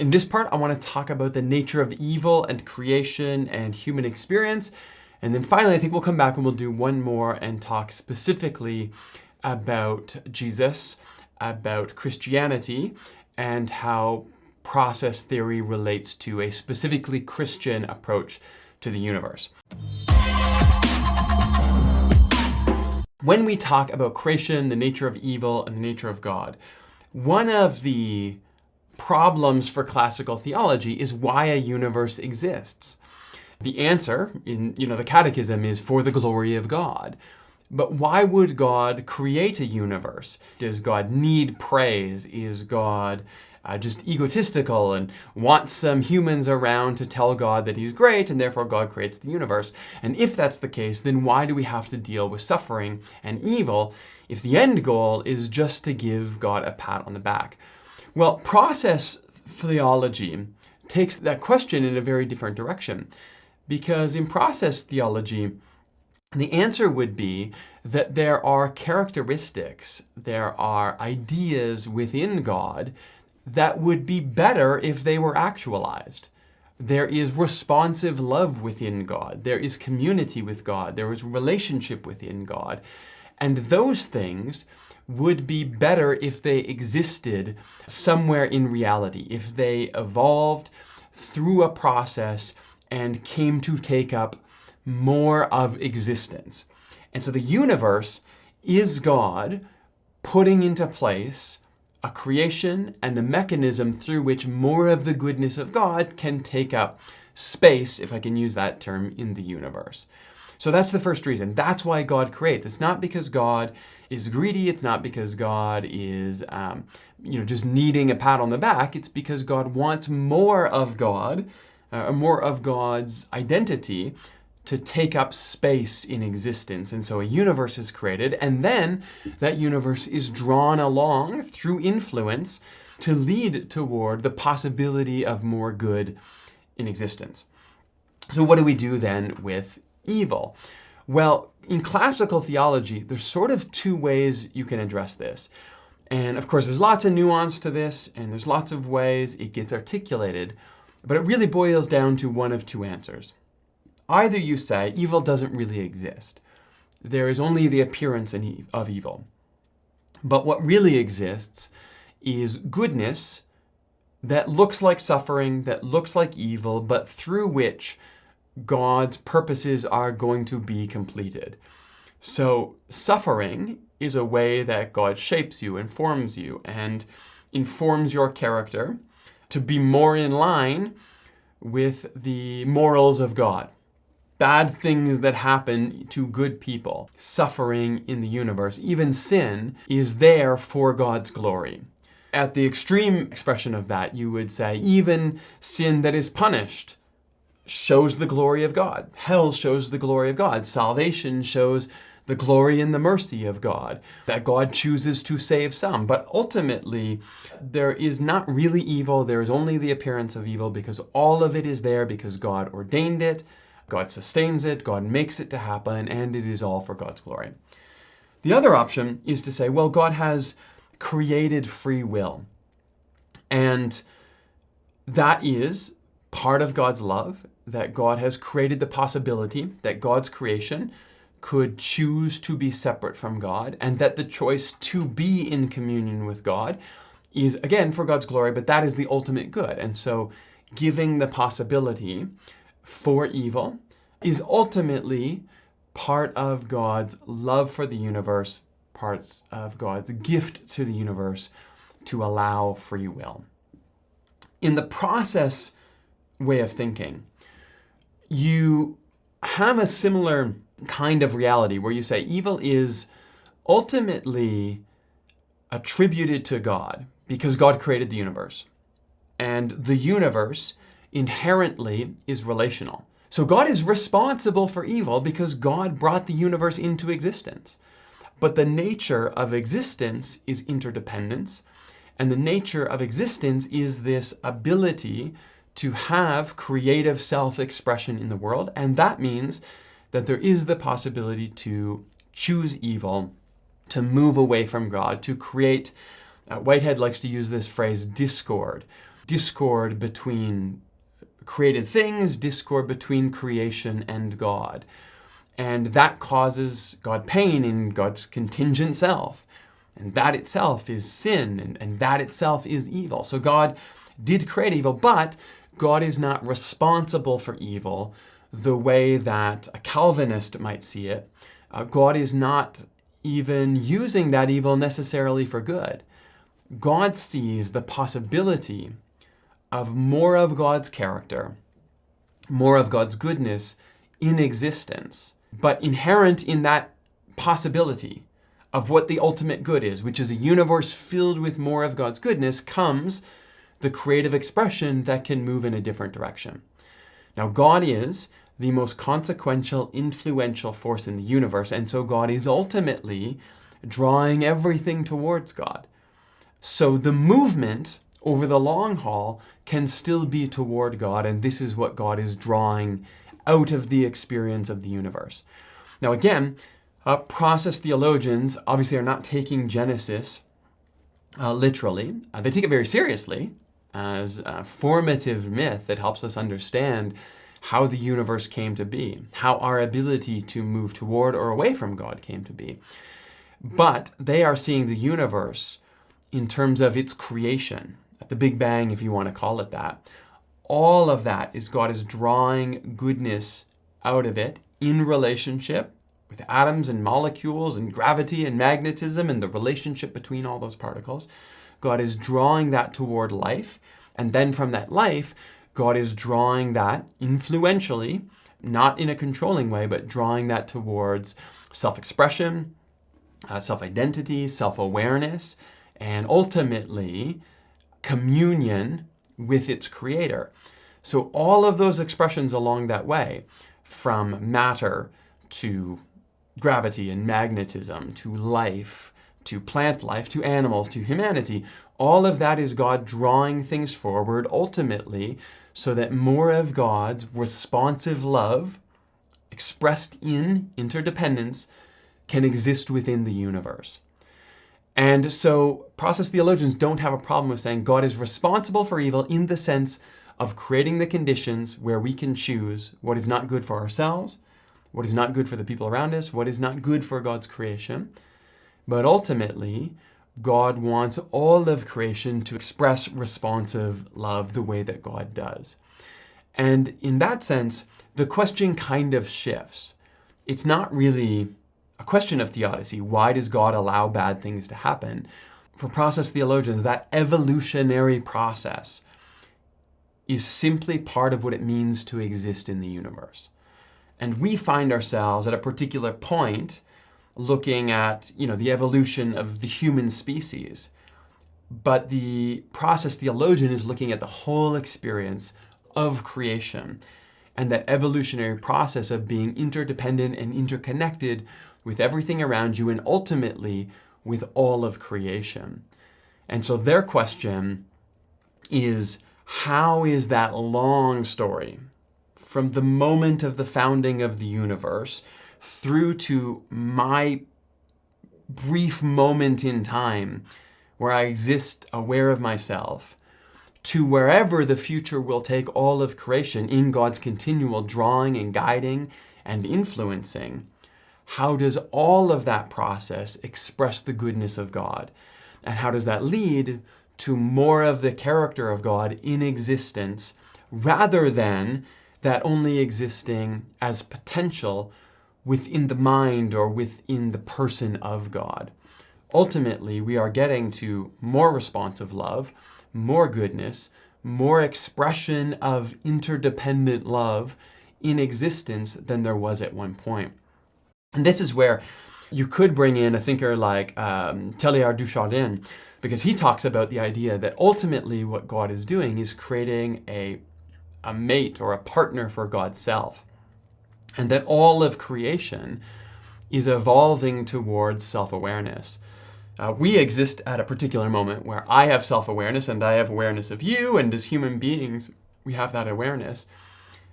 In this part, I want to talk about the nature of evil and creation and human experience. And then finally, I think we'll come back and we'll do one more and talk specifically about Jesus, about Christianity, and how process theory relates to a specifically Christian approach to the universe. When we talk about creation, the nature of evil, and the nature of God, one of the problems for classical theology is why a universe exists. The answer in the Catechism is for the glory of God. But why would God create a universe? Does God need praise? Is God just egotistical and wants some humans around to tell God that he's great, and therefore God creates the universe? And if that's the case, then why do we have to deal with suffering and evil if the end goal is just to give God a pat on the back? Well, process theology takes that question in a very different direction, because in process theology, the answer would be that there are characteristics, there are ideas within God that would be better if they were actualized. There is responsive love within God, there is community with God, there is relationship within God, and those things would be better if they existed somewhere in reality, if they evolved through a process and came to take up more of existence. And so the universe is God putting into place a creation and a mechanism through which more of the goodness of God can take up space, if I can use that term, in the universe. So that's the first reason. That's why God creates. It's not because God is greedy. It's not because God is just needing a pat on the back. It's because God wants more of God, more of God's identity to take up space in existence. And so a universe is created, and then that universe is drawn along through influence to lead toward the possibility of more good in existence. So what do we do then with evil? Well, in classical theology, there's sort of two ways you can address this. And of course, there's lots of nuance to this, and there's lots of ways it gets articulated, but it really boils down to one of two answers. Either you say evil doesn't really exist. There is only the appearance of evil. But what really exists is goodness that looks like suffering, that looks like evil, but through which God's purposes are going to be completed. So suffering is a way that God shapes you, informs you, and informs your character to be more in line with the morals of God. Bad things that happen to good people, suffering in the universe, even sin, is there for God's glory. At the extreme expression of that, you would say even sin that is punished shows the glory of God. Hell shows the glory of God. Salvation shows the glory and the mercy of God, that God chooses to save some. But ultimately, there is not really evil. There is only the appearance of evil, because all of it is there because God ordained it, God sustains it, God makes it to happen, and it is all for God's glory. The other option is to say, well, God has created free will. And that is part of God's love, that God has created the possibility that God's creation could choose to be separate from God, and that the choice to be in communion with God is, again, for God's glory, but that is the ultimate good. And so giving the possibility for evil is ultimately part of God's love for the universe, parts of God's gift to the universe to allow free will. In the process way of thinking, you have a similar kind of reality where you say evil is ultimately attributed to God because God created the universe. And the universe inherently is relational. So God is responsible for evil because God brought the universe into existence. But the nature of existence is interdependence, and the nature of existence is this ability to have creative self-expression in the world, and that means that there is the possibility to choose evil, to move away from God, to create, Whitehead likes to use this phrase, discord. discord between created things, discord between creation and God. And that causes God pain in God's contingent self. And that itself is sin, and that itself is evil. So God did create evil, but God is not responsible for evil the way that a Calvinist might see it. God is not even using that evil necessarily for good. God sees the possibility of more of God's character, more of God's goodness in existence. But inherent in that possibility of what the ultimate good is, which is a universe filled with more of God's goodness, comes the creative expression that can move in a different direction. Now, God is the most consequential, influential force in the universe, and so God is ultimately drawing everything towards God. So the movement over the long haul can still be toward God, and this is what God is drawing out of the experience of the universe. Now again, process theologians obviously are not taking Genesis literally. They take it very seriously as a formative myth that helps us understand how the universe came to be, how our ability to move toward or away from God came to be. But they are seeing the universe in terms of its creation, at the Big Bang, if you want to call it that. All of that is God is drawing goodness out of it in relationship with atoms and molecules and gravity and magnetism and the relationship between all those particles. God is drawing that toward life. And then from that life, God is drawing that influentially, not in a controlling way, but drawing that towards self-expression, self-identity, self-awareness, and ultimately communion with its creator. So all of those expressions along that way, from matter to gravity and magnetism, to life, to plant life, to animals, to humanity, all of that is God drawing things forward ultimately so that more of God's responsive love, expressed in interdependence, can exist within the universe. And so process theologians don't have a problem with saying God is responsible for evil in the sense of creating the conditions where we can choose what is not good for ourselves, what is not good for the people around us, what is not good for God's creation. But ultimately, God wants all of creation to express responsive love the way that God does. And in that sense, the question kind of shifts. It's not really a question of theodicy. Why does God allow bad things to happen? For process theologians, that evolutionary process is simply part of what it means to exist in the universe. And we find ourselves at a particular point looking at, the evolution of the human species. But the process theologian is looking at the whole experience of creation and that evolutionary process of being interdependent and interconnected with everything around you and ultimately with all of creation. And so their question is, how is that long story from the moment of the founding of the universe through to my brief moment in time where I exist aware of myself, to wherever the future will take all of creation in God's continual drawing and guiding and influencing, how does all of that process express the goodness of God? And how does that lead to more of the character of God in existence rather than that only existing as potential within the mind or within the person of God? Ultimately, we are getting to more responsive love, more goodness, more expression of interdependent love in existence than there was at one point. And this is where you could bring in a thinker like Teilhard de Chardin, because he talks about the idea that ultimately what God is doing is creating a mate or a partner for God's self, and that all of creation is evolving towards self-awareness. We exist at a particular moment where I have self-awareness and I have awareness of you, and as human beings, we have that awareness.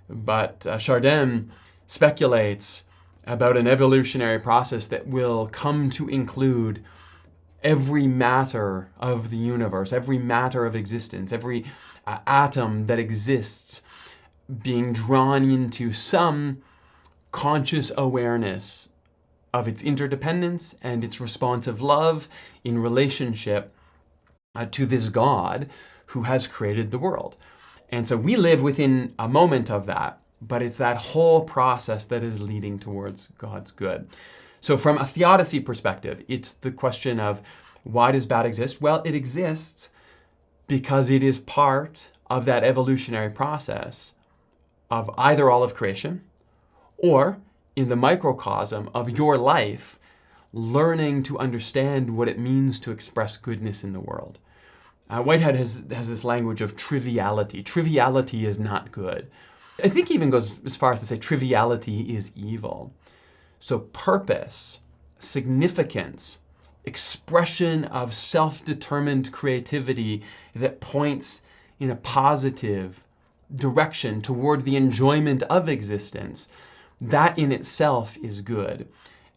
But Chardin speculates about an evolutionary process that will come to include every matter of the universe, every matter of existence, every atom that exists being drawn into some conscious awareness of its interdependence and its responsive love in relationship to this God who has created the world. And so we live within a moment of that, but it's that whole process that is leading towards God's good. So from a theodicy perspective, it's the question of, why does bad exist? Well, it exists because it is part of that evolutionary process of either all of creation or in the microcosm of your life, learning to understand what it means to express goodness in the world. Whitehead has this language of triviality. Triviality is not good. I think he even goes as far as to say triviality is evil. So purpose, significance, expression of self-determined creativity that points in a positive direction toward the enjoyment of existence, that in itself is good.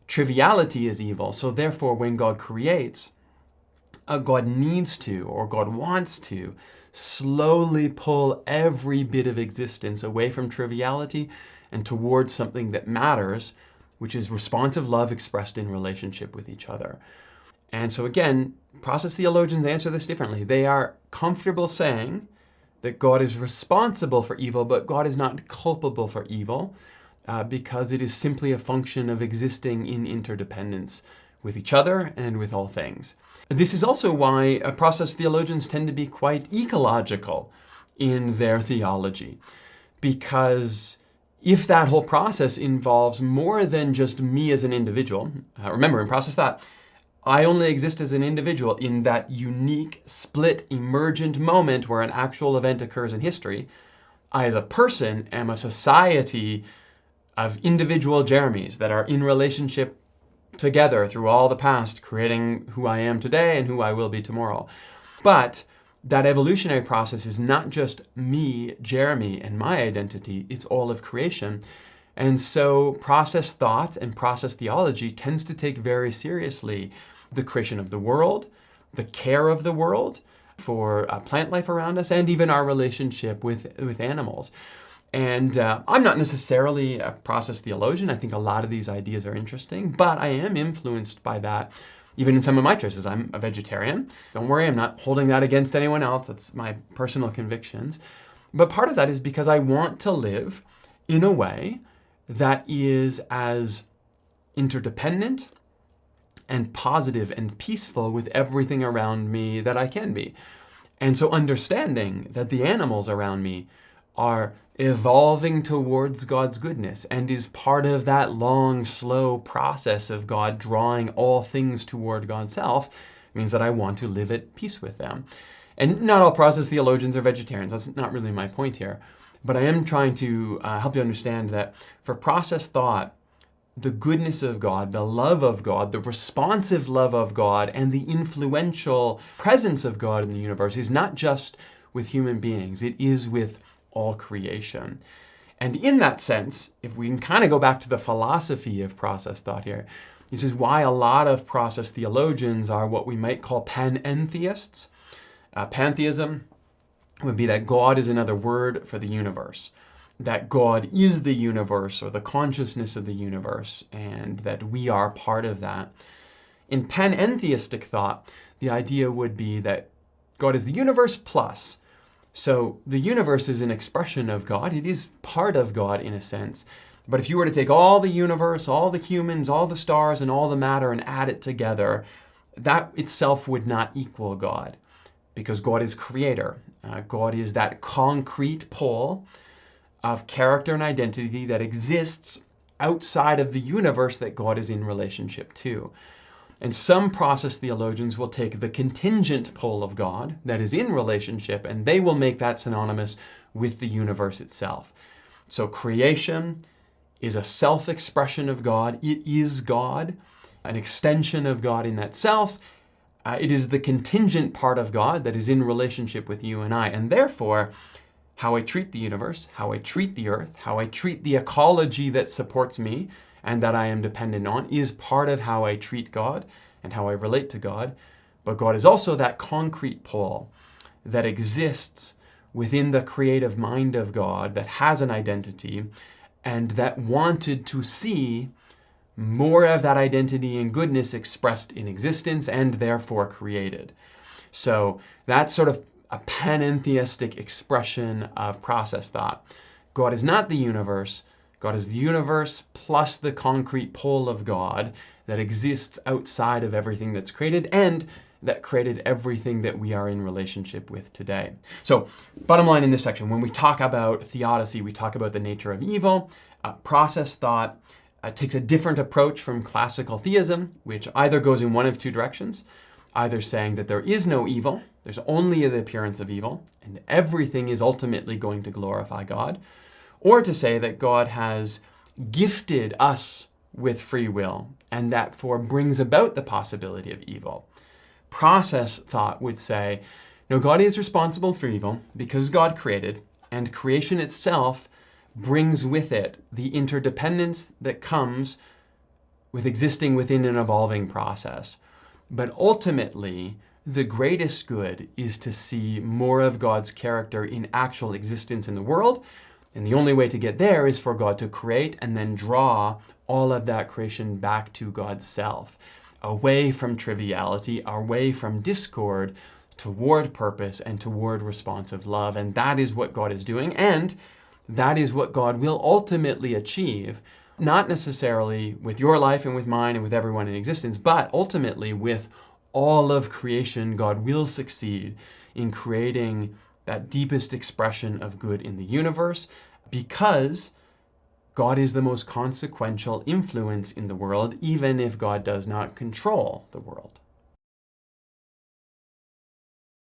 Triviality is evil. So therefore, when God creates, God needs to, or God wants to, slowly pull every bit of existence away from triviality and towards something that matters, which is responsive love expressed in relationship with each other. And so again, process theologians answer this differently. They are comfortable saying that God is responsible for evil, but God is not culpable for evil because it is simply a function of existing in interdependence with each other and with all things. This is also why process theologians tend to be quite ecological in their theology, because if that whole process involves more than just me as an individual, remember in process thought, I only exist as an individual in that unique, split, emergent moment where an actual event occurs in history. I, as a person, am a society of individual Jeremies that are in relationship together through all the past, creating who I am today and who I will be tomorrow. But that evolutionary process is not just me, Jeremy, and my identity, it's all of creation. And so process thought and process theology tends to take very seriously the creation of the world, the care of the world for plant life around us, and even our relationship with animals. And I'm not necessarily a process theologian. I think a lot of these ideas are interesting, but I am influenced by that, even in some of my choices. I'm a vegetarian. Don't worry, I'm not holding that against anyone else. That's my personal convictions. But part of that is because I want to live in a way that is as interdependent and positive and peaceful with everything around me that I can be. And so understanding that the animals around me are evolving towards God's goodness and is part of that long, slow process of God drawing all things toward God's self means that I want to live at peace with them. And not all process theologians are vegetarians. That's not really my point here. But I am trying to help you understand that for process thought, the goodness of God, the love of God, the responsive love of God, and the influential presence of God in the universe is not just with human beings. It is with all creation. And in that sense, if we can kind of go back to the philosophy of process thought here, this is why a lot of process theologians are what we might call panentheists. Pantheism would be that God is another word for the universe, that God is the universe or the consciousness of the universe, and that we are part of that. In panentheistic thought, the idea would be that God is the universe plus. So the universe is an expression of God. It is part of God in a sense. But if you were to take all the universe, all the humans, all the stars, and all the matter and add it together, that itself would not equal God, because God is creator. God is that concrete pole of character and identity that exists outside of the universe that God is in relationship to. And some process theologians will take the contingent pole of God that is in relationship, and they will make that synonymous with the universe itself. So creation is a self-expression of God. It is God, an extension of God in that self. It is the contingent part of God that is in relationship with you and I. And therefore, how I treat the universe, how I treat the earth, how I treat the ecology that supports me and that I am dependent on is part of how I treat God and how I relate to God. But God is also that concrete pole that exists within the creative mind of God that has an identity and that wanted to see more of that identity and goodness expressed in existence and therefore created. So that's sort of a panentheistic expression of process thought. God is not the universe. God is the universe plus the concrete pole of God that exists outside of everything that's created and that created everything that we are in relationship with today. So, bottom line in this section, when we talk about theodicy, we talk about the nature of evil. Process thought takes a different approach from classical theism, which either goes in one of two directions, either saying that there is no evil, there's only the appearance of evil, and everything is ultimately going to glorify God, or to say that God has gifted us with free will and therefore brings about the possibility of evil. Process thought would say, no, God is responsible for evil because God created, and creation itself brings with it the interdependence that comes with existing within an evolving process. But ultimately, the greatest good is to see more of God's character in actual existence in the world, and the only way to get there is for God to create and then draw all of that creation back to God's self, away from triviality, away from discord, toward purpose and toward responsive love. And that is what God is doing, and that is what God will ultimately achieve, not necessarily with your life and with mine and with everyone in existence, but ultimately with all of creation. God will succeed in creating that deepest expression of good in the universe because God is the most consequential influence in the world, even if God does not control the world.